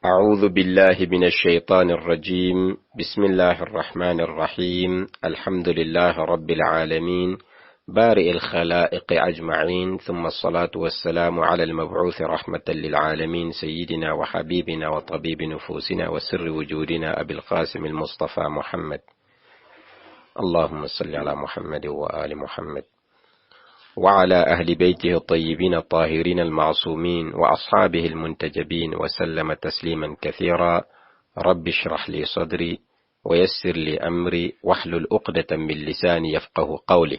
أعوذ بالله من الشيطان الرجيم. بسم الله الرحمن الرحيم. الحمد لله رب العالمين بارئ الخلائق أجمعين، ثم الصلاة والسلام على المبعوث رحمة للعالمين سيدنا وحبيبنا وطبيب نفوسنا وسر وجودنا أبي القاسم المصطفى محمد. اللهم صل على محمد وآل محمد وعلى أهل بيته الطيبين الطاهرين المعصومين وأصحابه المنتجبين وسلم تسليما كثيرا. رب اشرح لي صدري ويسر لي أمري واحلل عقدة من لساني يفقه قولي.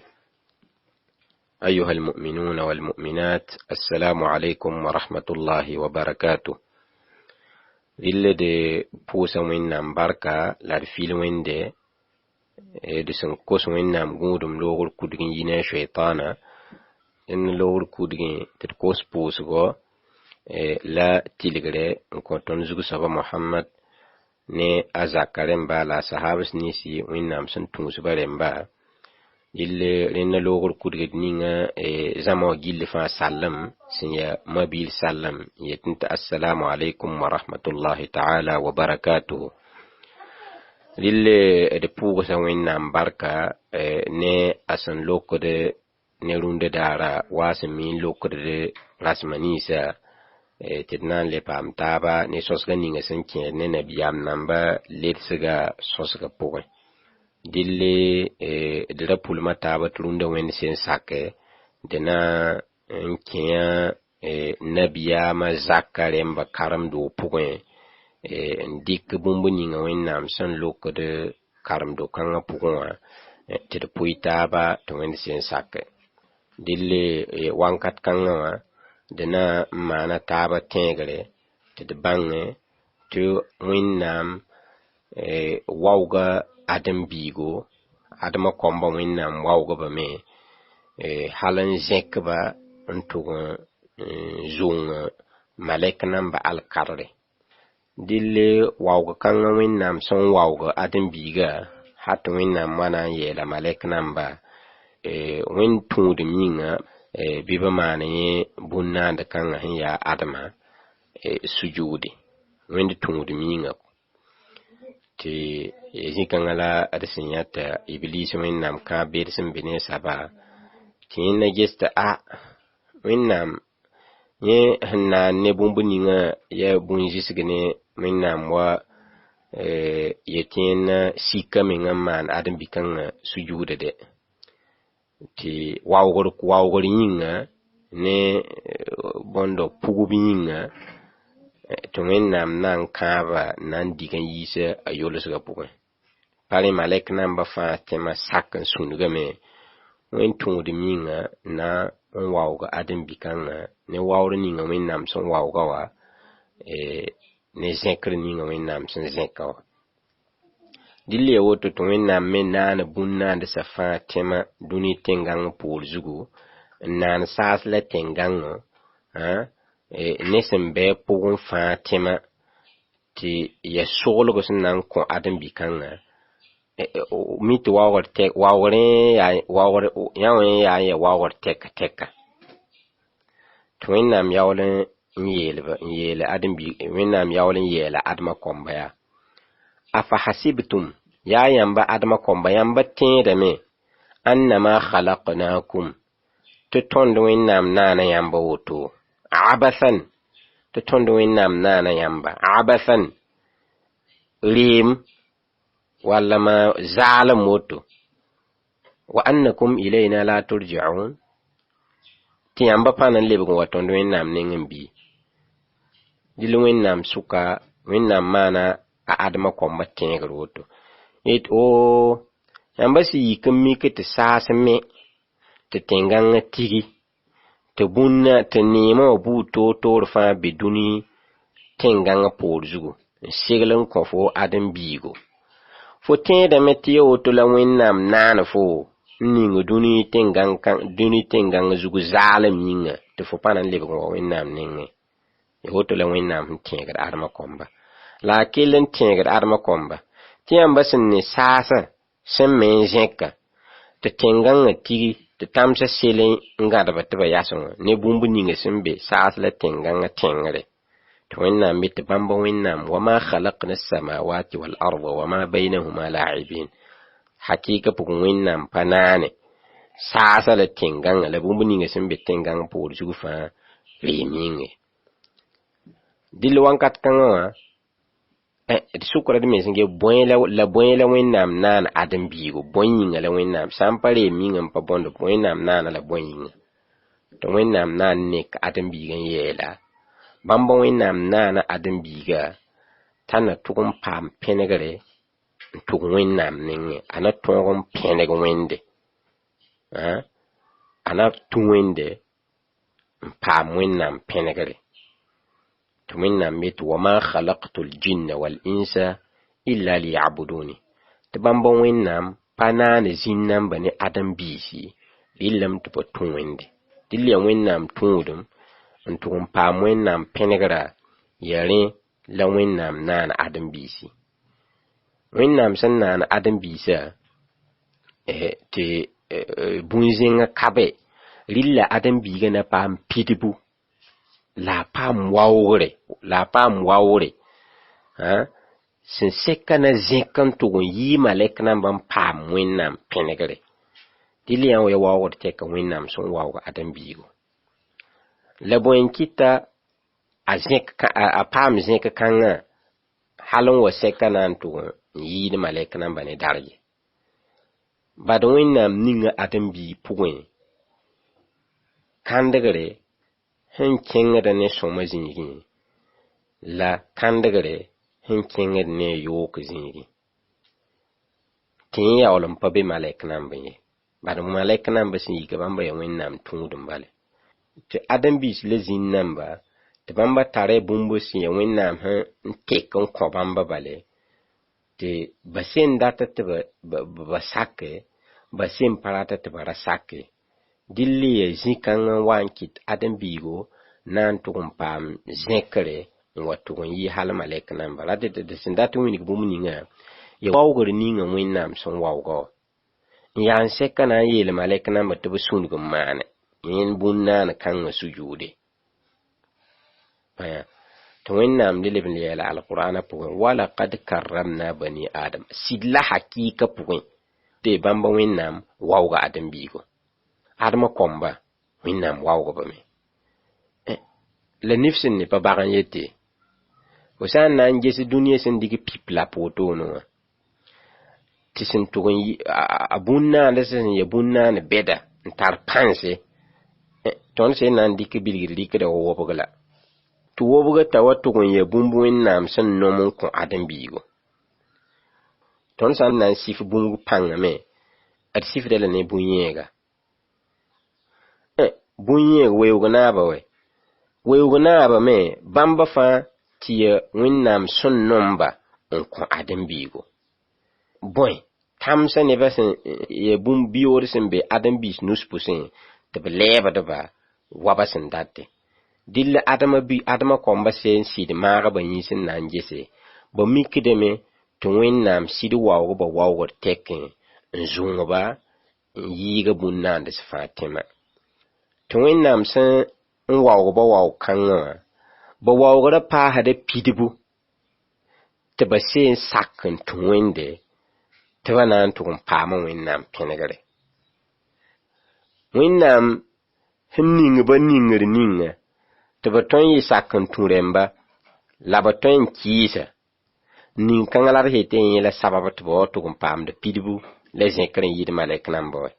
أيها المؤمنون والمؤمنات، السلام عليكم ورحمة الله وبركاته. إلا دي بوسا وينام بركة لارفيل وين دي سنكوس وينام قودم لوغل كودين ينا شيطانا إن لور كودين تركوس بوسغو لا تيلغري نكوتون زوغ سبا محمد ني أزاكارن با لا صحابس نيسي وينام سنتونس بارن با إلا لن لور كودين نينا زمو جيل فا سلم سنيا مبيل سلم يتنت السلام عليكم ورحمة الله تعالى وبركاته. للي دبوغسا وينام بركة ني أسن لوكو دي nerunde dara wasin lokurde rasmanisa tidnan le pam taba ne sosga ninga sanke ne nabiyam namba letsiga sosga poe dille dira pulma taba turunda wen sen sake dena nkiya nabiyama zakaremba karam do poe ndik bumbu ninga wen nam san lokurde karam do kanga poe tida puitaba to wen sen sake dille wankat kanga dena mana taba tengre te de bange to winnam wauga adam bigo adama komba winnam wauga ba me halan zekba antu zunga malek namba alkarre dille wauga kanga winnam son wauga adam biga hat winnam mana yela malek namba wen tuudi minga biba maane bunna da kan ya adama sujudi wen tuudi minga ti yikangala adsinyata iblis wen nam ka bersim bine saba tin na gesta wen nam ye hanna ne bumbuninga ya bunjisgne wen nam wa yetin sika minga man adam bikanga sujude de ti wawgor yinga ne bondo pugubi yinga to wennam nan kaba nan digan yisa ayolos ga pugu pare malek namba fa tema sakan sunuga me wen tungudi minga na wawga adam bikanga ne wawre ninga wennam son wawga wa ne zekre ninga wennam son zekawa dille woto to wennam men nana bunna de safa tema duni tengang pol zugu nan sas la tengang nesen be pugun fa tema ti ya solo go nan ko adam bikanga mit wawar tek wawre ya wawar teka to wennam yawlen yele adam bi wennam yawlen yela adma komba ya afa hasibtum ya yamba adama komba yamba tẽeda me annama khalaqnakum tɩ tõnd wẽnnaam naana yamba woto abathan tɩ tõnd wẽnnaam naana yamba abathan reem walla ma zaalem woto wa annakum ilayna la turji'un tɩ yamba pa nan lebg n wa tõnd wẽnnaam neng n bi dɩl wẽnnaam sʋka wẽnnaam maana a adama komba tẽegr woto yamba si yikim mike te saasme te tenganga tigi te bunna te nema bu to fa biduni tenganga por zugo seglan ko fo adam bigo fo tenda metiyo to la wennam nana fo ningo duni tenganga zugo zalam yinga te fo panan lebe ko wennam ninge to la wennam tenga adama komba la kelen tenga adama komba tiyamba sin ni sasa sen men zeka te tenganga tigi te tamsa sele ngada batba yaso ne bumbu ninga sembe sasa la tenganga tengre توينا ميت بامبا وينام وما خلقنا السماوات والأرض وما بينهما لاعبين حقيقة بوينام بناني ساسا لتنغان لبومبني سنبي تنغان بور جوفا ريمينغي دل وانكات كانوا sukra de mesinge boin la wennam nan adam bigo boin la wennam sampare mingam pa bondo wennam nan la boin to wennam nan ne adam bigan yela bamba wennam nan adam biga tana tukum pam penegare tukum wennam ninge ana tukum penege wende ana tuwende pam wennam penegare تمنى ميت وما خلقت الجن والإنس إلا ليعبدوني تبامبا وينام بانان زينام بني آدم بيسي للم تبتون ويندي دليا وينام تودم انتوهم پام وينام پنغرا يالين لا وينام نان آدم بيسي وينام سن نان آدم بيسا تي بونزين كابي للا آدم بيغنا پام بيدبو la pam wawre sin seka na zekan to yi malek nan ban pam winnam penegre dilian we wawre te ka winnam son wawo adam bigo labon kita a pam zeka kan halon wa seka nan to yi ni malek nan bane darje badon winnam ninga adam bi puwen kan dagare hen kengada ne soma zingi la kandagare hen kengada ne yok zingi tin ya olam pabe malek namba ye badu malek namba sin ga bamba ya wennam tungudum bale te adam bis le zin namba te bamba tare bumbo sin ya wennam han tekon ko bamba bale te basen data te ba sakke basen parata te bara sakke dilli ya zikan wankit adam bigo nan tukun pam zekre watukun yi hal malek nan bala de sindatu wini bumni nga ya wawgur ni nga winnam son wawgo yan sekana yele malek nan batu sun gum mane yin bunna na kan sujude aya to winnam lilibin yala alqur'ana pu wala qad karramna bani adam sidla hakika pu de bamba winnam wawga adam bigo adama komba winnam wawgo bame la nifsin ne pa bagan yete o san nan jesi duniya sen digi pipla poto no tisin tugun abunna da sen ya bunna ne beda tar panse ton sen nan diki bilgir diki da wobogala tu woboga tawatugun ya bumbuin nam sen nomun ko adam bigo ton san nan sif bungu pangame at sif da ne bunyega bunye weyugna ba weyugna ba me bamba fa tiya winnam sun nomba on ko adam bigo boy tamsa ne basen ye bum biyor sen be adam bis nus pusin te beleba da ba wabasen datte dilla adama komba sen sid maga ba yisin nan jese ba mikideme to winnam sid wawo ba wawo tekken nzunga ba yiga bunna da fatima to winnam sen wawo ba wawo kanga ba wawo da pa hade pidibu te ba sen sakkan to winde te bana to pa ma winnam penegare winnam hinninga ba ningir ninga te ba ton yi sakkan to remba la ba ton kisa nin kangalar hete yin la sababa to ba to pam de pidibu le zenkren yid malek nan boy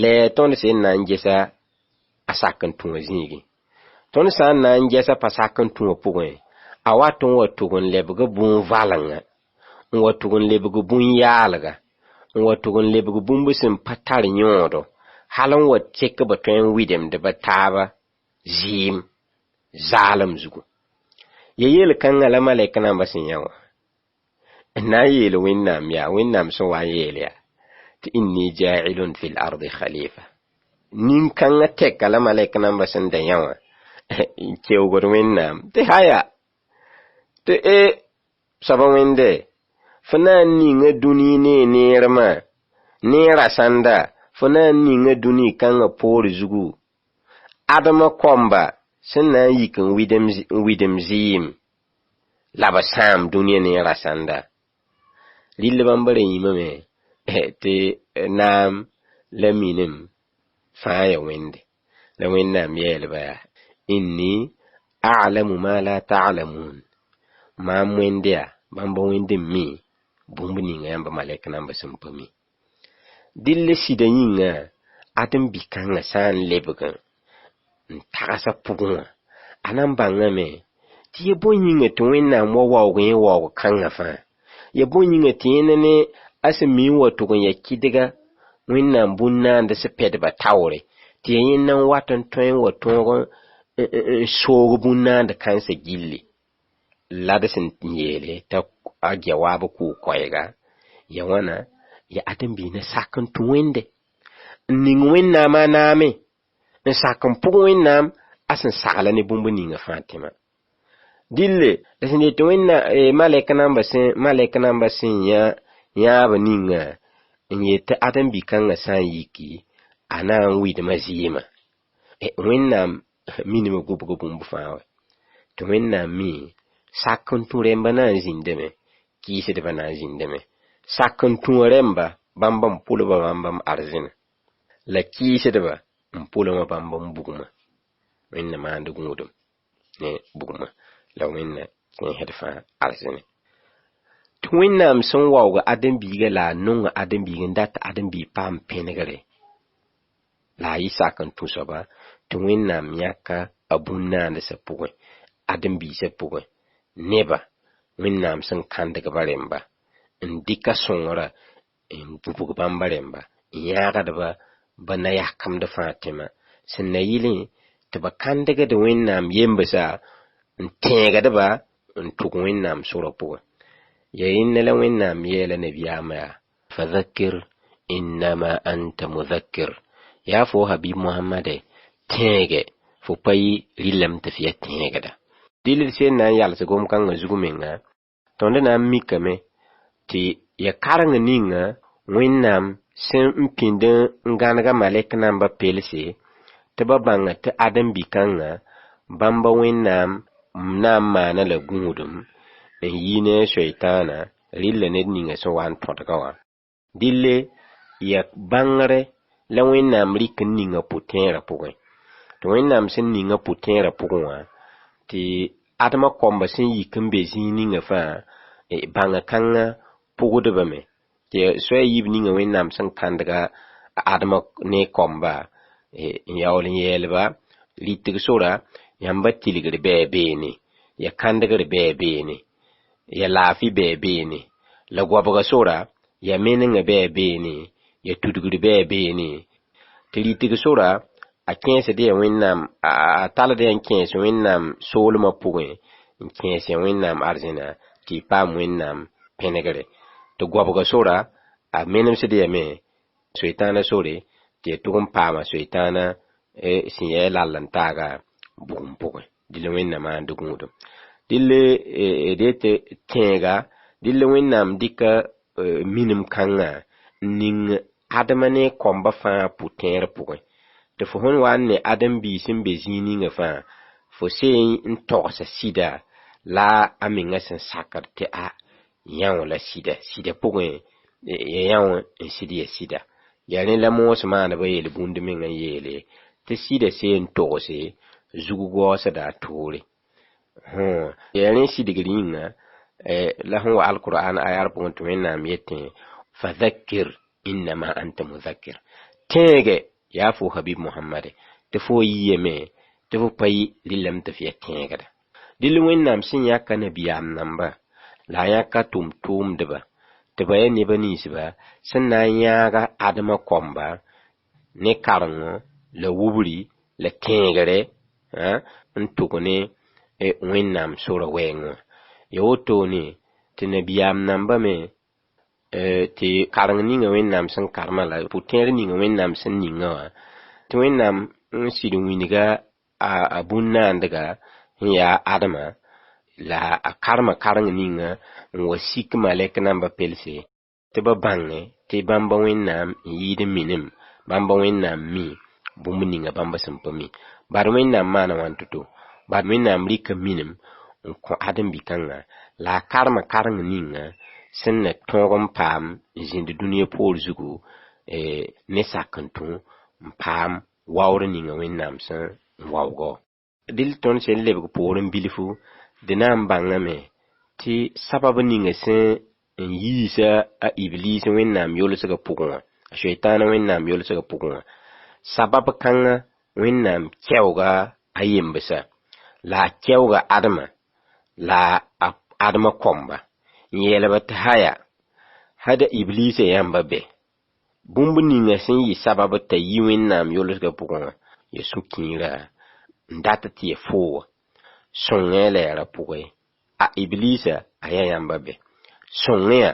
le ton se nan jesa asakan tuwa zingi ton sa nan jesa pasakan tuwa puwen awaton watugun lebga bun valanga watugun lebga bun yalga watugun lebga bun busin patar nyodo halan wat cheka batwen widem de bataba zim zalam zugu yeyel kan ala malaika nan basin yawa na yel winnam ya winnam so wa yel ya inni ja'ilun fil ardi khalifa nin kan tek ala malaika nan basin da yawa kewgor winnam te haya te sabawende fana ninga duni ne nerma nera sanda fana ninga duni kan por zugu adama komba sẽn na n yik n widem zɩɩm la b sãam dũniyã ne rasãnda rɩll bãmb ra yĩmame tɩ naam la minem fãa ya wẽnde la wẽnnaam yɛɛlba yaa inni a'lamu ma la ta'lamun maam wẽnde yaa bãmb wẽnde n mi bũmb ninga yãmb malɛk namba sẽn pa mi dɩll sɩda yĩnga ãdem-bi-kãngã sã n lebg n tagsa pʋgẽ wã a na n bãngame tɩ ya bõe yĩnga tɩ wẽnnaam wa waoog yẽ waoog kãngã fãa ya bõe yĩnga tɩ yẽnda ne a sẽn mi n wa tʋg n ya kɩdga wẽnnaam bũn-naanda sẽn pɛdba taoore tɩ ya yẽnda n wat n tõe n wa tõog n soog bũn-naand kãnsa gilli la d sẽn yeele t'a a gɛ waab kʋʋ koɛɛga ya wãna ya ãdem-biinã sak n tũ wẽnde n ning wẽnnaam a naame n sak n pʋg wẽnnaam a sẽn sagla ne bũmb ninga fãa tẽma dɩlle la sẽn yetɩ malɛk namba sẽn yãab ninga n yetɩ ãdem-bi-kãngã sã n yiki a na n widma zɩɩma wẽnnaam minimã gũbga bũmb fãa wa tɩ wẽnnaam mi sak n tũ rẽmba na n zĩndame kɩɩsdbã na n zĩndame sak n tũ rẽmba bãmb n pʋlba bãmb m arzẽna la kɩɩsdbã n pʋlma bãmb n bugma wẽnna maand gũudum ne bugma la wẽnna kẽesd fãa arzẽne tɩ wẽnnaam sẽn waoog ãdem-biigã la a nonga ãdem-biig n dat ãdem-biig paam pẽnegre la a yɩ sak n tũ soaba tɩ wẽnnaam yãka a bũn-naandsã pʋgẽ ãdem-biisã pʋgẽ neba wẽnnaam sẽn kãndgba rẽmba n dɩka sõngrã n gũbg bãmba rẽmba n yãagdba ba na yakemd fãa tẽma sẽn na yɩlẽ tɩ ba kãndgd wẽnnaam yembsã n tẽegdba n tʋg wẽnnaam sora pʋgẽ ya yẽnda la wẽnnaam yɛɛla nabiyaamã yaa fadhakir innama anta mudhakir yaa fo habib mohamade tẽege fo pa yɩ rɩlame tɩ f ya tẽegda dɩl d sẽn na n yals gom-kãngã zug menga tõnd na n mikame tɩ ya kareng ninga wẽnnaam sẽn n pĩnd n gãnega malɛk namba pelse tɩ ba bãnga tɩ ãdem-bi-kãngã bãmba wẽnnaam na n maana la gũudum n yi ne soɩtãana rɩlla ned ninga sẽn wa n tõdga wã dɩlle ya bãngre la wẽnnaam rɩk n ninga pʋ-tẽerã pʋgẽ tɩ wẽnnaam sẽn ninga pʋ-tẽerã pʋgẽ wã tɩ admã kɔmba sẽn yik n be zĩig ninga fãa bãnga kãngã pʋgdbame tɩ soɛɛ yib ninga wẽnnaam sẽn kãndga admã ne kɔmba n yaool n yɛɛlba rɩtg sora yãmba tilgr bɛɛ beene ya kãndgr bɛɛ beene ya laafɩ bɛɛ beene la goabga sora ya menengã bɛɛ beene ya tudgr bɛɛ beene tɩ rɩtg sora a kẽesd ya wẽnnaam a tald ya n kẽes wẽnnaam soolmã pʋgẽ n kẽes ya wẽnnaam arzẽna tɩ y paam wẽnnaam pẽnegre tɩ goabga sora a menemsd yame soɩtãana sore tɩ ya tʋg n paama soɩtãana sẽn yaa lall n taaga bugum pʋgẽ dɩl wẽnnaam maand gũudum dɩll dɩ tẽega dɩll wẽnnaam dɩka minim kãngã n ning admã ne kɔmba fãa pʋ-tẽer pʋgẽ tɩ fo sẽn wa n ne ãdem-biis n be zĩig ninga fãa fo seen n togsa sɩda la a menga sẽn sakd tɩ yãw la sɩda pʋgẽ ya yãw n sɩd ya sɩda ya rẽ la moos maaneba yeel bũmb meng n yeele tɩ sɩda seen togse zug goosda a toore ya rẽ sɩdgr yĩnga la sẽn wa alqur'an ayar pʋgẽ tɩ wẽnnaam yetẽ fadhakir innama anta mudhakir tẽege yaa fo habib mohamade tɩ fo yiyame tɩ fo pa yɩ rɩlame tɩ f ya tẽegda dɩl wẽnnaam sẽn yãka nabiyaam namba la a yãka tʋʋm-tʋʋmdba tɩ ba ya neba ninsba sẽn na n yãaga admã kɔmba ne karengo la wubri la tẽegre n tʋg ne wẽnnaam sora wɛɛngẽ ya wotone tɩ nabiyaam nambame tɩ kareng ninga wẽnnaam sẽn karma la pʋ-tẽer ninga wẽnnaam sẽn ninga wã tɩ wẽnnaam n sɩd wĩnga a bũn-naandga n yaa admã la a karma kareng ninga n wa sik malɛk namba pelse tɩ ba bãnge tɩ bãmba wẽnnaam n yɩɩd n minem bãmba wẽnnaam mi bũmb ninga bãmba sẽn pa mi bad wẽnnaam maana wãn to bad wẽnnaam rɩka minim n kõ ãdem-bikãngã la a karema kareng ninga sẽn na tõog n paam n zĩnd dũniyã poor zugu ne sak n tũ n paam waoor ninga wẽnnaam sẽn n waoogo. Dɩl tõnd sẽn lebg poorẽ bilfu dɩ na n bãngame tɩ sabab ninga sẽn n yiisa a Iblis wẽnnaam yolsgã pʋgẽ wã, a Shɛytaanã wẽnnaam yolsgã pʋgẽ wã, sabab kãngã wẽnnaam kɛooga a yembsa la a kɛooga admã la a admã kɔmba n yɛlba tɩ haya hada Iblisã yãmba bɛ. Bũmb ninga sẽn yɩ sabab t'a yi wẽnnaam yolsgã pʋgẽ wã, ya sũ-kĩirã n dat tɩ ya foowa sõngẽ la ya ra pʋgẽ. A Iblisã a ya yãmba bɛ. Sõngẽ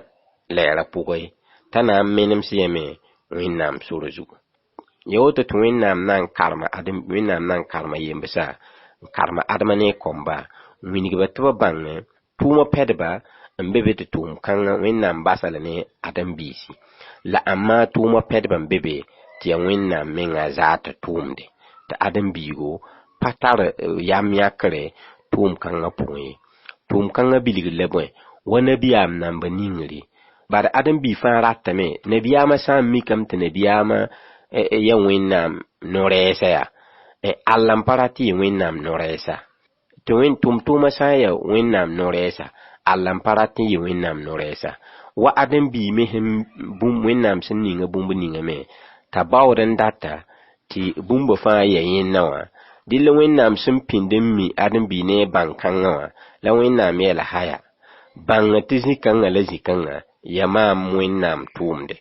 la ya ra pʋgẽ t'a na n menems yame wẽnnaam sora zugu. Ya woto tɩ wẽnnaam na n karema yembsa n karema admã ne kɔmba n wilgba tɩ b bãng tʋʋmã pɛdba n be be tɩ tʋʋm kãngã wẽnnaam basa la ne adem-biisi, la amma tʋʋmã pɛdba n be be tɩ ya wẽnnaam menga a zaata tʋʋmde tɩ adem-biigo pa tar yam yãkre tʋʋm kãngã pʋgẽ ye. Tʋʋm kãngã bilgr la bõe wa nabiyaam namba ningre. Bad adem-bii fãa ratame nabiyaamã sã n mikame tɩ nabiyaamã ya wẽnnaam no-rɛɛsa ya, alla n pa rat tɩ ya wẽnnaam no-rɛɛsa. Tɩ tʋʋm-tʋʋmã sã n ya wẽnnaam no-rɛɛsa, alla n pa rat tɩ ya wẽnnaam no-rɛɛsa. Wa adem-bii me wẽnnaam sẽn ninga bũmb ningame t'a baood n data tɩ bũmba fãa ya yẽnna wã. Dɩlla wẽnnaam sẽn pĩnd n mi adem-bii ne bãng-kãngã wã la wẽnnaam yɛla haya bãng tɩ zĩ-kãngã la zĩ-kãngã ya maam wẽnnaam tʋʋmde.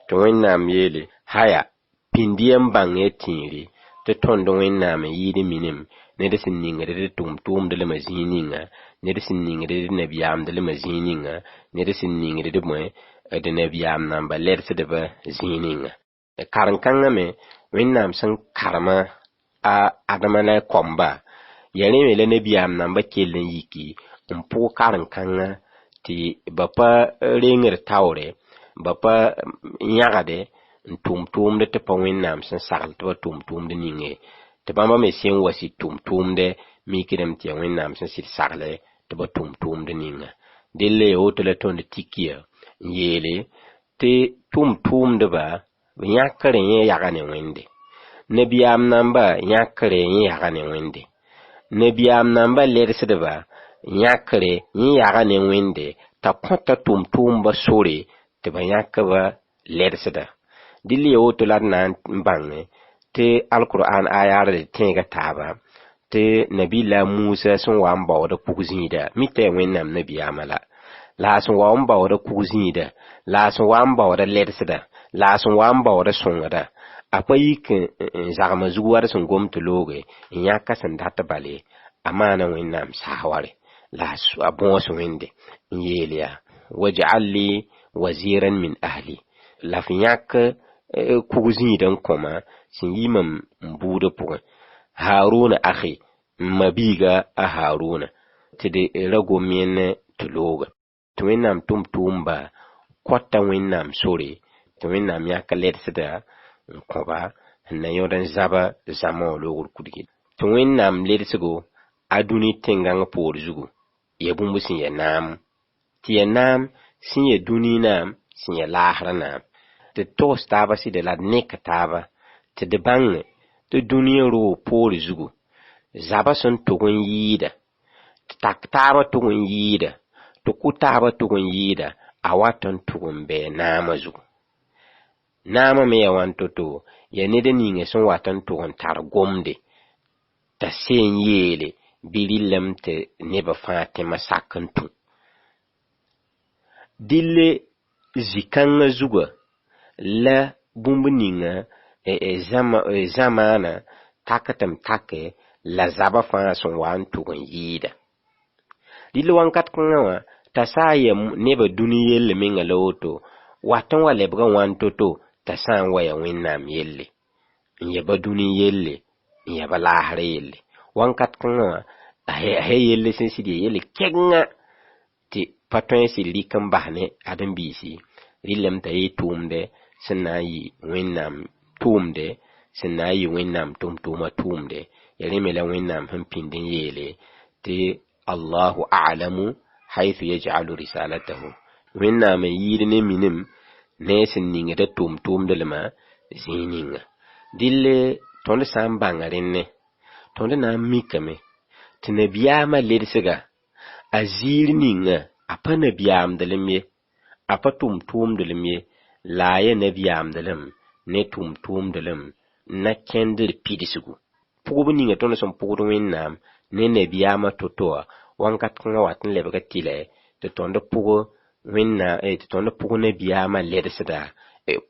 Tɩ wẽnnaam yeele haya pĩnd yam bãng ya tĩire tɩ tõnd wẽnnaam n yɩɩd minim ned sẽn ningd d tʋʋm-tʋʋmdlmã zĩig ninga, ned sẽn ningd d nabiyaamdlmã zĩig ninga, ned sẽn ningd d bõe d nabiyaam namba lɛdsdbã zĩig ninga. Karen-kãngã me wẽnnaam sẽn karema a admã la kɔmba, ya rẽ me la nabiyaam namba kell n yiki n pʋg karen-kãngã tɩ ba pa rengr taoore, ba pa yãgde n tʋʋm-tʋʋmd tɩ pa wẽnnaam sẽn sagl tɩ ba tʋʋm-tʋʋmd ninge, tɩ bãmba me sẽn wa sɩd tʋʋm-tʋʋmdɛ mikdame tɩ ya wẽnnaam sẽn sɩd sagle tɩ ba tʋʋm-tʋʋmd ninga. Dɩlla ya woto la tõnd tikiya n yeele tɩ tʋʋm-tʋʋmdba b yãkre yẽ yaga ne wẽnde. Nabiyaam namba yãkre yẽ yaga ne wẽnde. Nabiyaam namba lɛdsdba yãkre yẽ yaga ne wẽnde t'a kõta tʋʋm-tʋʋmba sore tɩ ba yãkba lɛdsda. Dɩlla ya woto la d na n bãnge tɩ alkur'an ayaara d tẽega taaba tɩ nabila Musa sẽn wa n baooda pʋg zĩida, mita ya wẽnnaam nabiyaamã la a sẽn wa n baooda pʋg zĩida, la a sẽn wa n baooda lɛdsda, la a sẽn wa n baooda sõngda, a pa yik n zagma zug war sẽn gom tɩ looge n yãka sẽn dat bale a maana wẽnnaam saaware la a bõos wẽnde n yeel yaa waj'al li waziran min ahli, la f yãk kug zĩida n kõma sẽn yi mam n buudã pʋgẽ, Haaruna akhi n mabiiga a Haaruna tɩ d ra gom yẽnne tɩ looga. Tɩ wẽnnaam tʋʋm-tʋʋmba kõta wẽnnaam sore tɩ wẽnnaam yãka lɛdsda n kõba n na yõd n zaba zãma wã loogr kudgi. Tɩ wẽnnaam ledsgo a dũni tẽngãng poor zugu ya bũmb sẽn ya naam, tɩ ya naam sẽn ya dũni naam sẽn ya laasrã naam, tɩ d togs taaba sɩda la d nek taaba tɩ d bãnge tɩ dũniyã roo poor zugu zaba sẽn tʋg n yɩɩda, tɩ tak taaba tʋg n yɩɩda, tɩ kʋ taaba tʋg n yɩɩda, a wat n tʋg n bɩ naamã zugu. Naamã me ya wan to-to ya ned ninga sẽn wat n tʋg n tar gomde t'a sen yeele bɩ rɩllame tɩ nebã fãa tẽma sak n tũ. Dɩlle zĩ-kãngã zugã la bũmb ninga zãmaana tak tɩm take la zaba fãa sẽn wa n tʋg n yɩɩda. Dɩlle wãnkat kãngã wã t'a saa ya nebã dũni yelle menga la woto wat n wa lebga wãn to-to t'a sã n wa ya wẽnnaam yelle n ya ba dũni yelle n ya ba laasrã yelle. Wãnkat kãngã wã a ya yelle sẽn sɩd ya yelle kɛgengã tɩ pa tõe n sɩd rɩk n bas ne adem-biisi rɩlame t'a yɩ tʋʋmdɛ sẽn na n yɩ wẽnnaam tʋʋmdɛ, sẽn na n yɩ wẽnnaam tʋʋm-tʋʋmã tʋʋmdɛ yare la wẽnnaam sẽn pĩnd n yeele tɩ Allahu a'lamu haythu yaj'alu risalatahu. wẽnnaam n yɩɩd ne minim ne sẽn ningda tʋʋm-tʋʋmdlmã zĩig ninga. Dɩlle tõnd sã n bãng rẽnne tõnd na n mikame tɩ nabiyaamã ledsga a ziir ninga a pa nabiyaamdlem ye, a pa tʋʋm-tʋʋmdlem ye, la a ya nabiyaamdlem ne tʋʋm-tʋʋmdlem na kẽndr pidsgu. Pʋgb ninga tõnd sẽn pʋgd wẽnnaam ne nabiyaamã to-to wã wãnkat kãngã wat n lebg tɩlɛ tɩ tõnd pʋg wẽnnaam tɩ tõnd pʋg nabiyaamã ledsda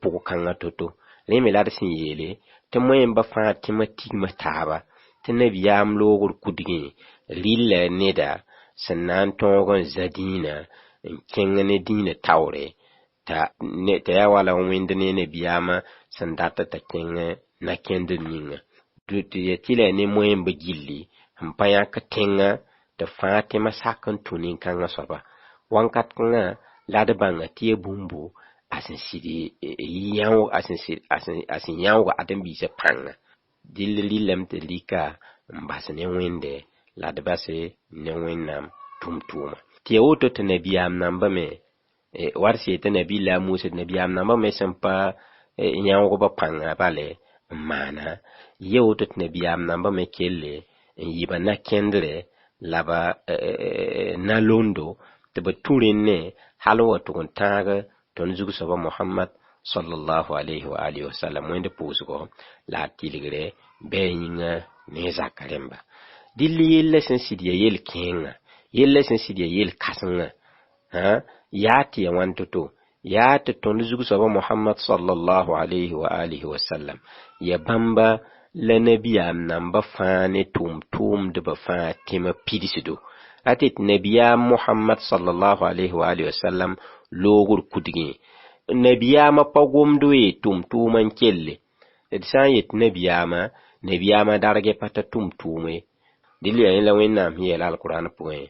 pʋg kãngã to-to. Rẽ me la d sẽn yeele tɩ moẽmba fãa tẽma tigmã taaba tɩ nabiyaam loogr kudgẽ rɩlla neda sẽn na n tõog n za dĩinã n kẽng ne dĩinã taoore t'a ya wala wẽnd ne nabiyaamã sẽn data t'a kẽng nakẽndr ninga. Tɩ ya tɩ la ne moẽmba gilli n pa yãk tẽngã tɩ fãa tẽma sak n tũ nin-kãngã soaba. Wãnkat kãngã la d bãnga tɩ ya bũmbu a sẽn sɩd a sẽn yãooga ãdem-biisã pãnga. Dɩll rɩllame tɩ rɩka n bas ne wẽnde la d bas ne wẽnnaam tʋʋm-tʋʋma. Tɩ ya woto tɩ nabiyaam namba me war sɩ tɩ nabiillah Musa tɩ nabiyaam namba me sẽn pa yãoogba pãnga bale n maana, ya woto tɩ nabiyaam namba me kelle n yɩba nakẽndre la ba na londo tɩ b tũ rẽnne hal wa tʋg n tãag tõnd zug-soaba Muhammad sallallahu alayhi wa alihi wa sallam wẽnd pʋʋsgɔ la a tɩlgre bɩ a yĩnga ne zaka rẽmba. Dɩll yella sẽn sɩd ya yel-kẽengã, yella sẽn sɩd ya yel-kãsengã yaa tɩ ya wãn to-to, yaa tɩ tõnd zug-soaba Muhammad sallallahu alayhi wa alihi wa sallam ya bãmba la nabiyaam namba fãa ne tʋʋm-tʋʋmdbã fãa tẽma pidsdo. Ratɩ tɩ nabiyaam Muhammad sallallahu alayhi wa alihi wa sallam loogr kudgẽ nabiyaamã pa gomd ye tʋʋm-tʋʋmã n kelle. D sã n yet nabiyaamã dargɛ pa ta tʋʋm-tʋʋme. Dɩl yaa la wẽnnaam sẽn yɛɛla alqur'an pʋgẽ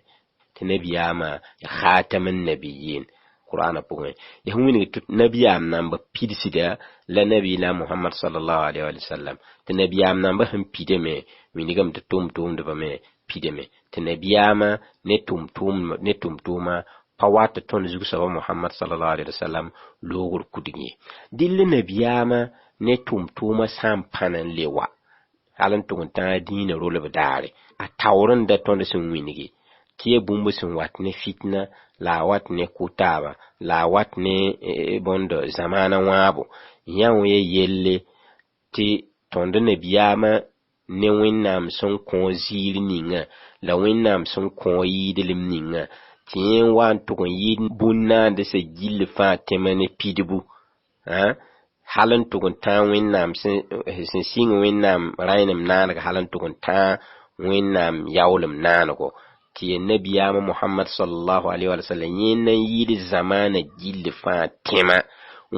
tɩ nabiyaamã khataman nabiyyin qur'ana pʋgẽ. Ya sẽn wilg tɩ nabiyaam namba pidsda la nabiillah Muhammad sallallahu alayhi wa sallam tɩ nabiyaam namba sẽn pidame wilgame tɩ tʋʋm-tʋʋmdbã me pidame tɩ nabiyaamã ne tʋʋm-tʋʋma pa wat tɩ tõnd zug-soaba Muhammad sallallahu alayhi wa sallam loogr kudgẽ. Dɩll nabiyaamã ne tʋʋm-tʋʋma sã n pãn n le wa hal n tʋg n tãag dĩinã rolb daare, a taoor n da tõnd sẽn wilgi tɩ ya bũmb sẽn wat ne fitna la a wat ne kʋtaaba la a wat ne zamaana wãabo. Yã wẽ ya yelle tɩ tõnd nabiyaamã ne wẽnnaam sẽn kõ ziir ninga la wẽnnaam sẽn kõ yɩɩdlem ninga tɩ yẽ wa n tʋg n yɩɩd bũn-naandã gill fãa tẽma ne pidbu hal n tʋg n tãag wẽnnaam sẽn sɩng wẽnnaam rãynem naanega hal n tʋg n tãag wẽnnaam yaoolem naanego tɩ ya nabiyaamã Muhammad sallallahu alayhi wa sallam yẽ na n yɩɩd zamaana gill fãa tẽma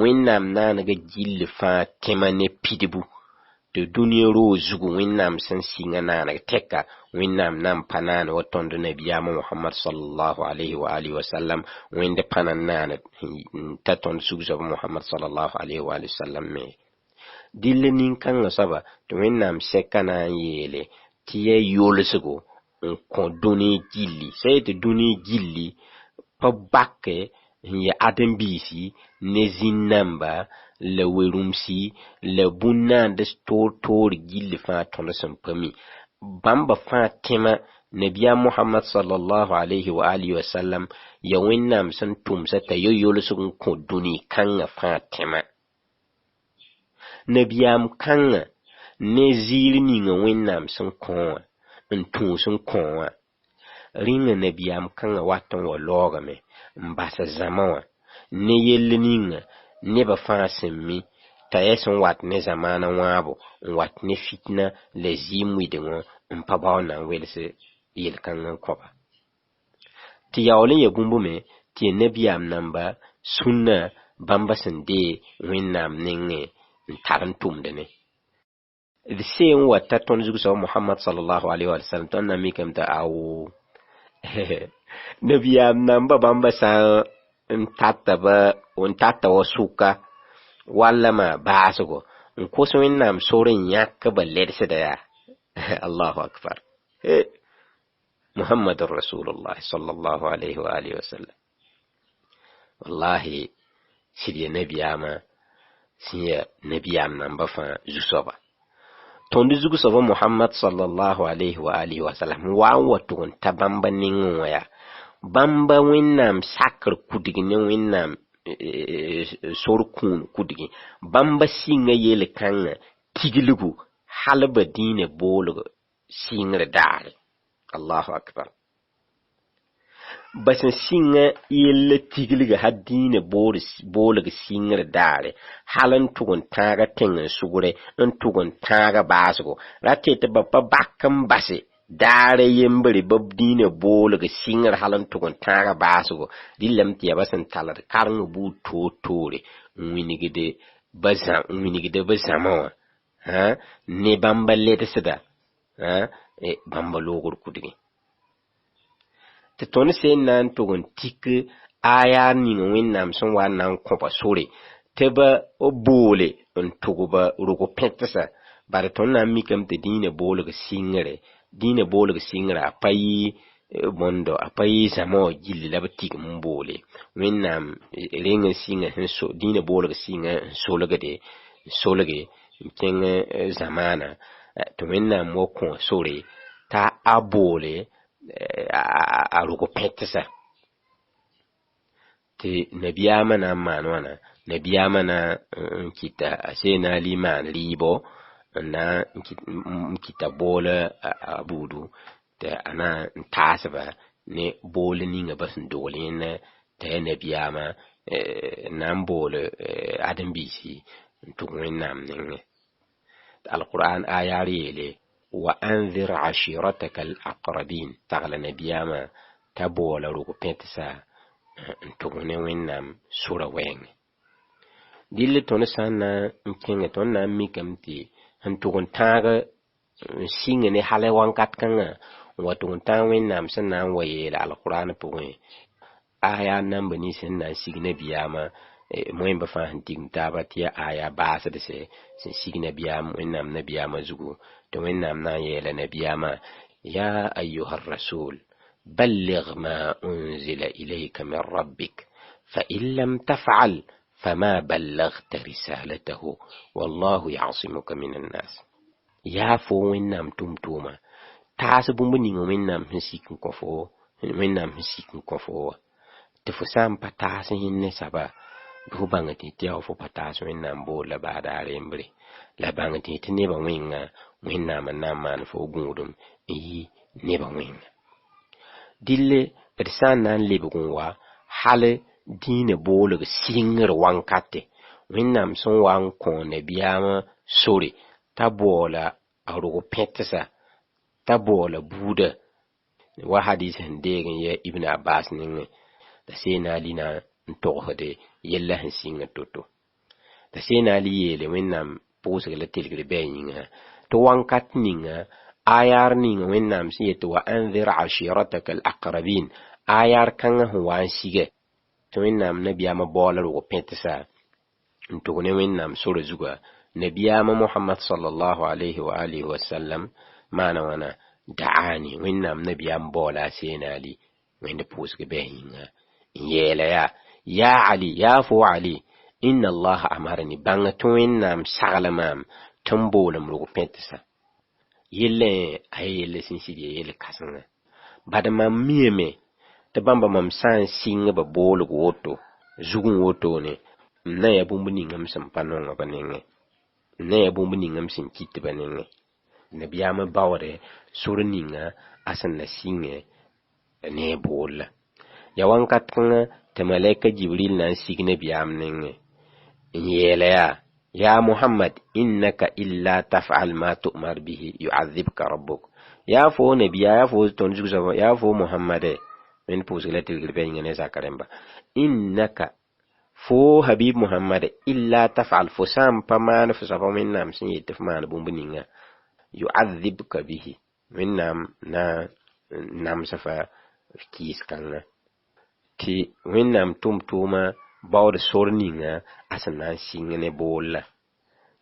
wẽnnaam naanega gill fãa tẽma ne pidbu tɩ dũniyã roog zugu wẽnnaam sẽn sɩngã naaneg tɛka wẽnnaam nan pa naane wa tõnd nabiyaamã Muhammad sallallahu alayhi wa alihi wa sallam wẽnd pãna n naane t'a tõnd sug-soaba Muhammad sallallahu alayhi wa alihi wa sallam me. Dɩll nin-kãngã soaba tɩ wẽnnaam sɛka na n yeele tɩ ya yolsgo n kõ dũni gilli sã yetɩ dũni gilli pa bake n ya ãdem-biisi ne zĩn-namba la werumsi la bũn-naand toor gill fãa tõnd sẽn pa mi. Bãmba fãa tẽma nabiyaam Muhammad sallallahu alayhi wa alihi wa sallam ya wẽnnaam sẽn tʋmsa t'a yolsg n kõ dũni kãngã fãa tẽma. Nabiyaam kãngã ne ziir ninga wẽnnaam sẽn kõ wã n tũus n kõ wã rĩnga nabiyaam kãngã wat n wa laoogame n bas zãma wã ne yell ninga nebã fãa sẽn mi t'a ya sẽn wat ne zamaana wãabo n wat ne fitna la zɩɩm wɩdengõ n pa bao na n wels yel-kãngã n kõba. Tɩ yaool n ya bũmb me tɩ ya nabiyaam namba sũnnã bãmba sẽn dee wẽnnaam nengẽ n tar n tʋmde ne. D see n wa ta tõnd zug-soaba Muhammad sallallahu alayhi wa sallam tõnd na mikame tɩ ao nabiyaam namba bãmba sã n tata wa sʋka walla ma baasgo n kos wẽnnaam sor n yãk ba ledsda yaa Allahu akbar. Muhammadur Rasulullah sallallahu alaihi wa alihi wasallam. Wallahi sidiya nabiyama siya nabiyam nan ba fa zusoba. Tondi zugu soba Muhammad sallallahu alaihi wa alihi wasallam wa watun tabamba ningo ya. Bamba winnam sakr kudigi ne winnam sorkun kudigi. Bamba singa yele kanga tigiligu halba dine bolo singre dare. Allahu akbar. Basin singa yele tigiliga hadine bolo singre dare. Halan tugun taga tengen sugure en tugun taga basgo. Ratete baba bakam basi. Dare yembri bab dine bolo singre halan tugun taga basgo. Dilam tiya basin talar karngu bu totore. Winigide bazamawa. Ha ne bamba lete seda. Ha bamba logor kudigi. Te toni se nan tugun tik aya ni winnam son wa nan kompa sore teba o bole on tuguba rugo pentasa bare ton nan mikam te dine bole singre apai mondo apai samo gilli labtik mbole winnam renga singa so dine bole singa solage kenga zamana to winnam mo kon sore ta abole a rugo petsa te nabiyama na manwana nabiyama na kita asena liman libo na kita bola abudu te ana tasaba ne bola ninga basin dole na te nabiyama nan bola adam bisi tuwen nam ninga alquran ayari وأنذر عشيرتك الأقربين تغلى نبياما تبولا روكو بنتسا تغني وينام سورة وين ديل تونسانا مكينة تونا ميكمتي هن تغن تاغ سينغني حالي وانكات كانا وتغن تاغ وينام سنان ويل على القرآن بوين آيا نمبني سنان سيغني بياما moyen ba fa hanting taba tia aya basa de se signa biyam wennam nabiyama zugu to wennam na yela nabiyama ya ayyuhar rasul balligh ma unzila ilayka min rabbik fa in lam taf'al fama ballaghta risalatahu wallahu ya'simuka minan nas ya fo wennam tumtuma tasu bumbuni wennam hisikin kofo te fo sam patasa hinne saba bu bangati tiaw fo patas wennam bo la bada rembre la bangati te neba winga wennam man fo gudum neba winga dille persan nan lebugun wa hale dine bolo singir wankate wennam son wan kon ne biyama sori tabola arugo petsa tabola buda wa hadisen degen ya ibn abbas ninge da sena lina ntohode yella hansinga toto da sena li yele wennam posga la tilgre bayinga to wankat ninga ayar ninga wennam siyeto wa anzir ashiratak al aqrabin ayar kanga huwa sige to wennam nabiyama bolar wo pentsa nto ne wennam sura zuga nabiyama muhammad sallallahu alaihi wa alihi wasallam mana wana da'ani wennam nabiyam bola sena li wende posga bayinga yela ya Ali ya fo Ali inna Allah amarani banga toinnam saglamam tambolam rugo pentsa yelle ayelle sinsidi yelle kasanga badama mieme te bamba mam san singa ba bolu woto zugun woto ne na ya bumbuni ngam sam panonga banenge na ya bumbuni ngam sin kitte banenge nabiyama bawre surninga asan na singe ne bolla ya wankat kanga te malaika jibril nan signe biyam ninge yela ya muhammad innaka illa taf'al ma tu'mar bihi yu'adhibka rabbuk ya fo nabiya ya fo ton jugo ya fo muhammade men pusile tilgirbe ngene zakaremba innaka fo habib muhammad illa taf'al fo sam pamana fo safa men nam sin yitef man bumbuninga yu'adhibka bihi men nam safa kis kanga ti wennam tumtuma bawde sorninga asana singene bolla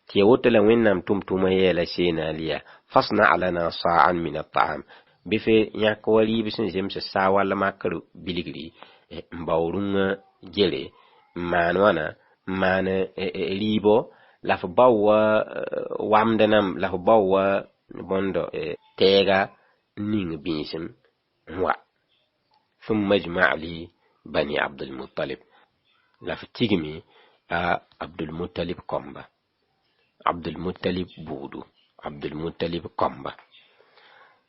tɩ woto la wẽnnaam tʋm-tʋʋma yɛɛla seena liya fasna lana sa'an min at-ta'am bɩ fe yãk wa rɩɩb sẽn zems saa wall makr bilgri n bao rũngã gere n maan wãna n maan rɩɩbo la f bao wa wamdnam la f bao wa bõndo tɛɛga ning bĩisem n wa ثم اجمع لي بني عبد المطلب لا فتيجمي عبد المطلب كومبا عبد المطلب بودو عبد المطلب كومبا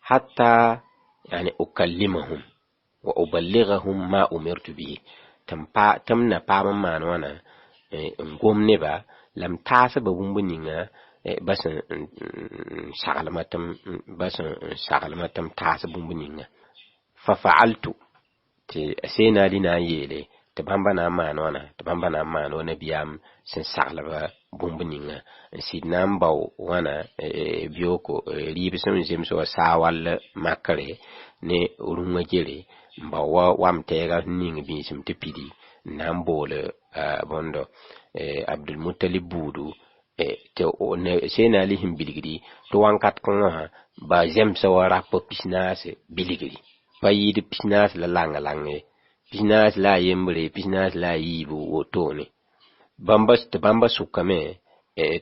حتى يعني أكلمهم وأبلغهم ما أمرت به تمنا بام مانوانا نقوم نبا لم تعصب بومبنينا بس شغلمتم تعصب بومبنينا ففعلت تي سينا لنا يلي تبamba na maano wana biyam sin saglaba bumbninga sidna mbaw wana bioko ribisum zemso sawal makare ne urunga jere mbaw wamtega ning bisim tepidi nambole bondo Abdul Muttalib budu te sena li him biligri to wankat ko ba zemso wara popisnase biligri payid pisnas la langalange pisnas la yembre pisnas la yibu wotone bamba sukame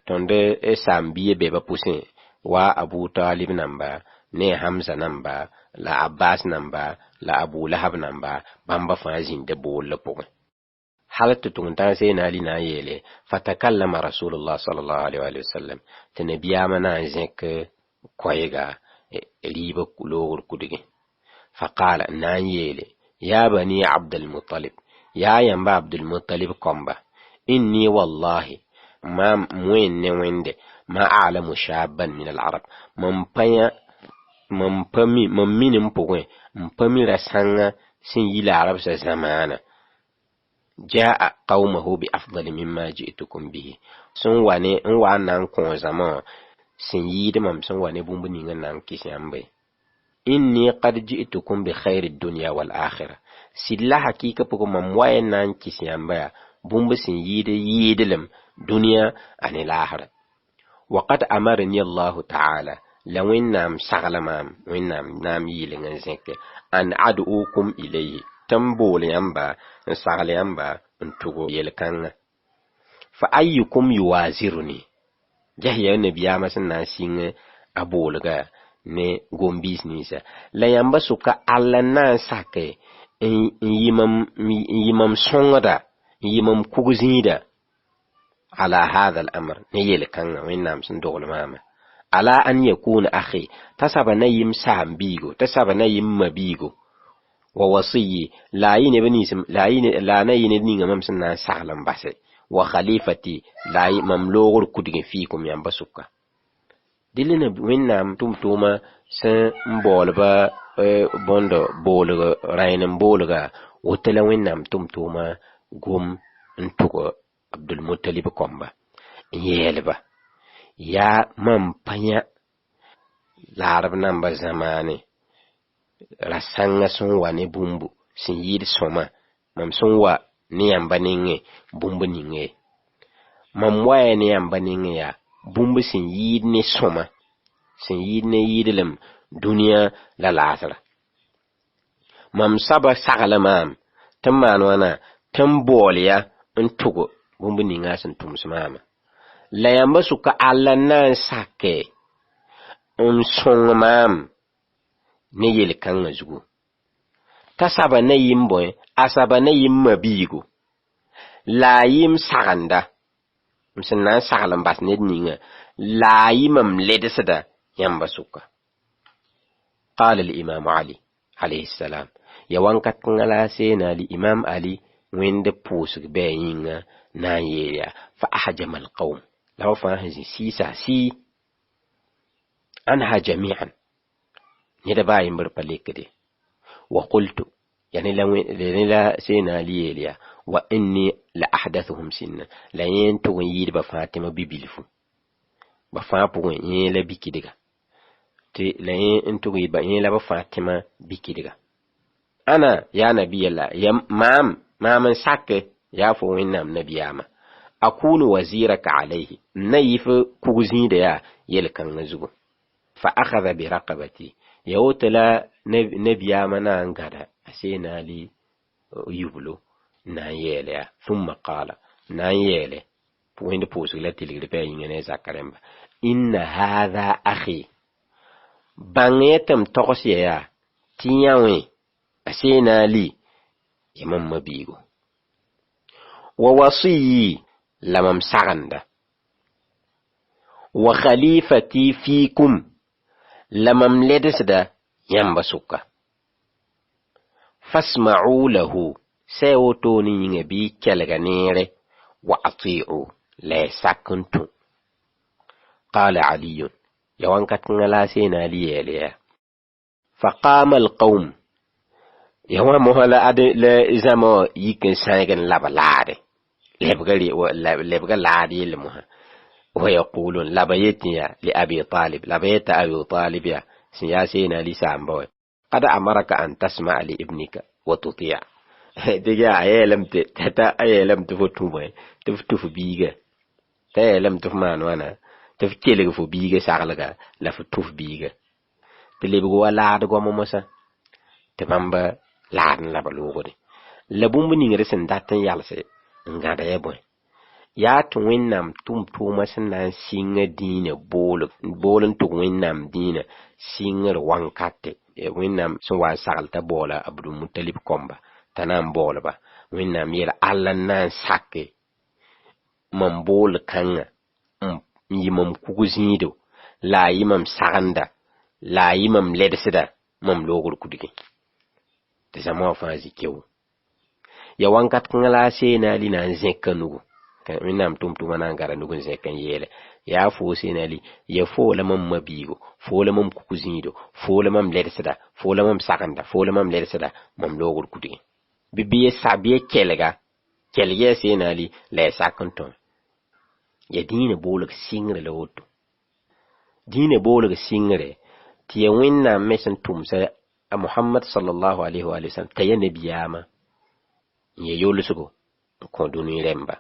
tonde sambiye beba pusin wa Abu Talib namba ne Hamza namba la Abbas namba la Abu Lahab namba bamba fazin de bol po halatu tunta sayna ali na yele fatakallama Rasulullah sallallahu alaihi wa sallam tanabiyama na zek koyega riba kulor kudige فقال نانيلي يا بني عبد المطلب يا ينبا عبد المطلب كومبا إني والله ما موين نويند ما أعلم شابا من العرب من مبمي رسانا سنجي العرب زمانا جاء قومه بأفضل مما جئتكم به سنواني انوانا نكون زمان سنجيد سنواني بومبني نان كيسيامبي إني قد جئتكم بخير الدنيا والآخرة سلا حقيقة بكم مموين نان كيسيامبا بومبسين يدلم دنيا عن الآخرة وقد أمرني الله تعالى لو إنام سغلمام وإنام نام يلين زنك أن أدعوكم إليه تنبول ينبا سغل ينبا انتغو يلكان فأيكم يوازرني جهي النبي آمسنا سين أبولغا ne gombis nisa la yamba suka alla nan sake yimam songra yimam kugzida ala hadha al-amr ne yele kan wennam sun dogol mama ala an yakuna akhi tasaba nayim sambigo tasaba nayim mabigo wa wasiyi la yine benisim la nayine ninga mam sun nan sahlan base wa khalifati la mamlogul kudige fikum yamba suka dilina wennam tumtuma sen mbolba bondo bolga rainen bolga wotela wennam tumtuma gum ntugo Abdul Muttalib komba yelba ya mam panya larab namba zamane rasanga son wane bumbu sin yid soma mam son wa ni yamba ninge bumbu ninge mam waye ni yamba ninge ya bumbu sin yid ne soma sin yid ne yidlem duniya la lasara mam saba sagala mam tamman wana tamboliya ntugo bumbu ninga sin tumsmama la yamba suka alla nan sakke song mam ne yel kan zugo tasaba na yimbo asaba na yimma bigo la yim saganda msna sagalam bas ned ninga la yimam ledesda yamba suka قال الإمام علي عليه السلام يوانكت نغلا سينا لإمام علي وين بوسك بينينا نايا فأحجم القوم لو فاهزي سيسا سي أنها جميعا يدباين برباليك دي وقلت يعني لا سينا ليليا وإني لأحدثهم سنة لا ينتو يد بفاتمة ببلفو بفاتمة يلا بيكي ديغا la yin tugi ba yin la ba Fatima bikidiga ana ya nabi Allah ya mam sakke ya fo winnam nabiyama akunu waziraka alayhi nayif kugzin da ya yelkan nazugo fa akhadha bi raqabati yawtala nabiya mana ngada asena li yublu na yele ya thumma qala na yele point posula tiligre pe yingene zakaremba inna hadha akhi bangetam tokosiya ya tiyawe asena li imam mabigo wa wasiyi lamam saganda wa khalifati fikum lamam ledesda yamba suka fasma'u lahu sayotoni yinga bi kelga nere wa ati'u la sakuntu qala ali yawan katnga la sena liyele faqama alqawm yawan mohala ade le zamo yikin sangen labalade lebga ladi ilmuha wa yaqulun labaytiya li abi talib labayta abi talib ya siyasina li sambo qad amaraka an tasma' li ibnika wa tuti' diga ayelam tata ayelam tufutuba tufutu biga tayelam tufman wana tufkelego fu biga saglaga la futuf biga telebgo wala go momosa te bamba laadin la balugode la bumbu ningre sen datan yalse ngada yebo ya to winnam tum tuma nan singa dine bolon to winnam dine singa wankate e winnam so wa sagalta bola abdul muttalib komba tanam bola ba winnam yela alla nan sakke mam bol kanga yimam kuguzido la yimam saganda la yimam ledsida mam logol kudigi te sama fazi kew ya wankat ngala sena li nan zekanugo kan minam tumtuma nan gara nugun zekan yele ya fo sena li ya fo la mam mabigo fo la mam kukuzido fo la mam ledsida fo la mam saganda fo la mam ledsida mam logol kudigi bibiye sabiye kelge sena li la sakanton ya dine bolok singre la woto dine bolok singre ti ya winna mesen tumsa Muhammad sallallahu alaihi wa sallam taye nabiyama ye yolusugo ko duni remba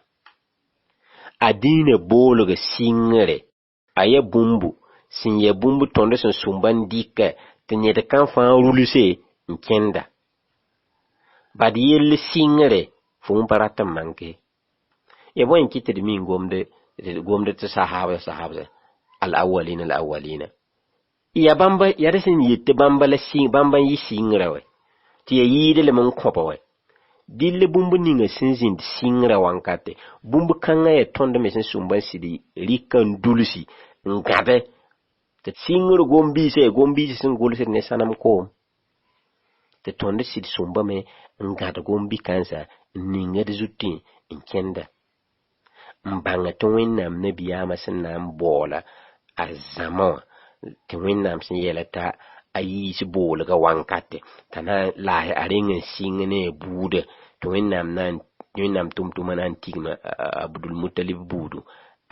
adine bologa singre aye bumbu sinye bumbu tonde son sumban dika tenyete kan fan ruluse nkenda badi yelle singre fun parata manke e bon kitte de min gomde te sahaba al awwalina ya bamba ya resin yitte bamba la sing bamba yi singra we ti yide le mon kopa we dille bumbu ninga sinzin singra wankate bumbu kanga e tonde mesen sumban sidi rikan dulusi ngade te singro gombi sin golse ne sanam ko te tonde sidi sumba me ngada gombi kansa ninga de zutti inkenda mbanga to winnam ne biyama sinam bola azama te winnam sin yelata ayi si bol ga wankate tana lahi aringen singene bude to winnam tumtuma nan tigma abdul muttalib budu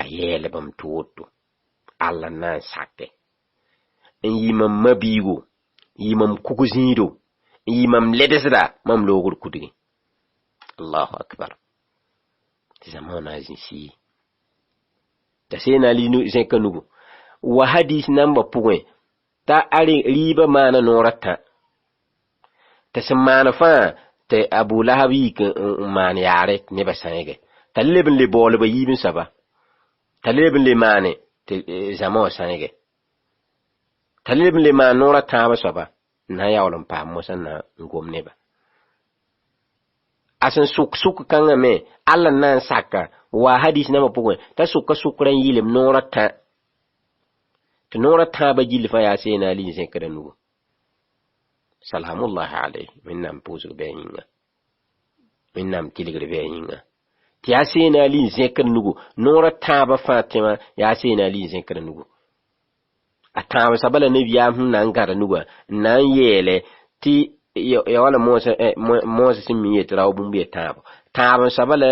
ayele bam toto alla nan sakke yimam mabigo yimam kukuzido yimam ledesda mam logul kudigi Allahu akbar zamana zinsi ta sena linu zekanugo wa hadis namba point ta ari riba mana norata ta semana fa te abu lahabi man yare ne basanga talibin le bol ba yibin saba talibin le mane te zamo sanga talibin le man norata ba saba na yawlan pa mosanna ngomne ba asan suk kanga me alla nan saka wa hadis namba point ta sukran yilim norata nora taba jil fa ya sena li sen kada nugo salhamullah alayhi minnam pusu benyinga minnam tiligre benyinga ti ya sena li sen kada nugo nora taba fatima ya sena li sen kada nugo ataba sabala nabiya nan gara nugo nan yele ti ya wala mosa simmiye trawo bumbi taba sabala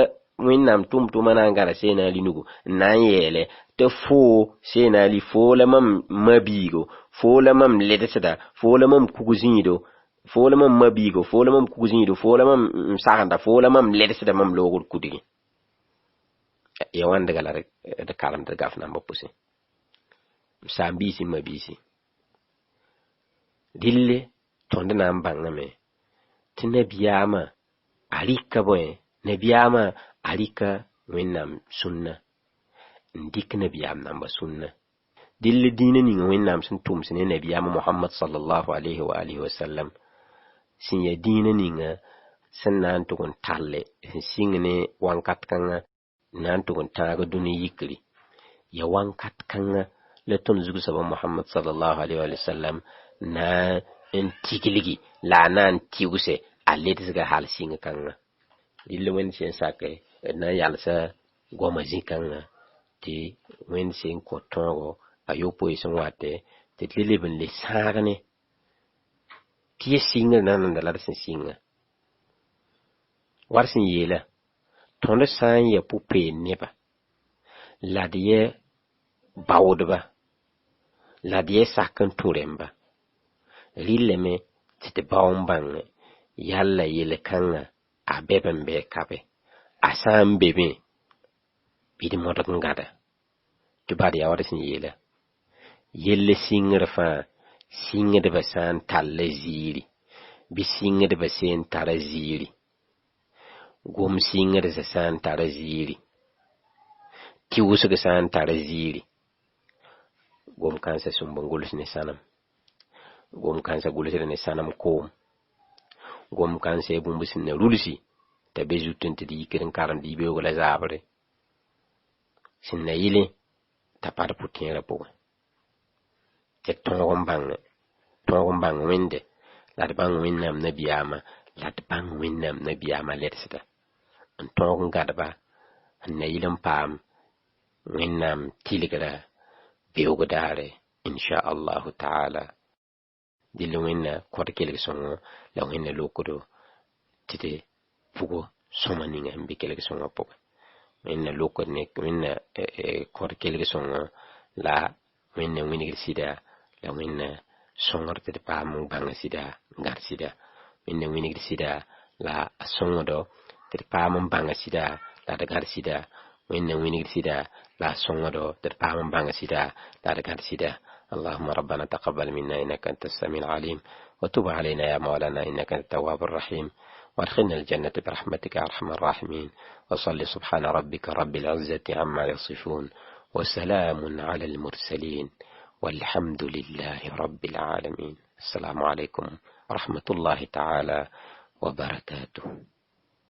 minnam tumtuma nan gara sena li nugo nan yele te fo sena li fo la mam mabigo fo la mam ledesda fo la mam kuguzido fo la mam mabigo fo la mam kuguzido fo la mam saganda fo la mam ledesda mam logol kudigi ya wanda gala da karam da gafna ba pusi sambisi mabisi dille tonde na mbanga me tine biyama alika boy ne biyama alika wennam sunna ndik ne biyam namba sunna dille dina ni wennam sun tum sine ne biyama Muhammad sallallahu alaihi wa alihi wa sallam sin ya dina ni nga sannan tukun talle singne wankat kanga nan tukun taga duni yikri ya wankat kanga le ton zugu saba Muhammad sallallahu alaihi wa sallam na intigiligi la nan tiuguse allet ga hal singa kanga dille wen sen sake na yalsa goma zikanga ti wen sen ko tongo ayopo isen wate te lilibin le sarane ti singa nan da la sen singa warsin yela tonde san ya pupe neba ladie bawdba ladie sakan turemba lileme tite bawmbang yalla yele kanga abeben be kabe asam bebe bidi modok ngada tubadi ya warsin yela yelle singrfa singede basan talle ziri bi singede basen tara ziri gom singede san tara ziri tiwusuga san tara ziri gom kansa sumbangulus ne sanam gom kansa gulusere ne sanam ko gom kansa bumbusin ne rulsi ta bezu tente di kirin karam di be wala zabre sinna yile ta par putin rapo te tongom bang wende la bang winnam nabiyama la bang winnam nabiyama letsita an tongom gadaba an yilam pam winnam tiligra bewgo dare insha Allah ta'ala dile winna korkele songo la winna lokodo tite pugo somaninga mbikele songo pok winna lokod ne winna korkele songo la winna winni sida la winna songor tite pamu banga sida ngar sida winna winni sida la songodo tite pamu banga sida la dagar sida winna winni sida la songodo tite pamu banga sida la dagar sida. اللهم ربنا تقبل منا إنك أنت السميع العليم وتب علينا يا مولانا إنك أنت التواب الرحيم وادخلنا الجنة برحمتك يا أرحم الراحمين وصل سبحان ربك رب العزة عما يصفون وسلام على المرسلين والحمد لله رب العالمين. السلام عليكم ورحمة الله تعالى وبركاته.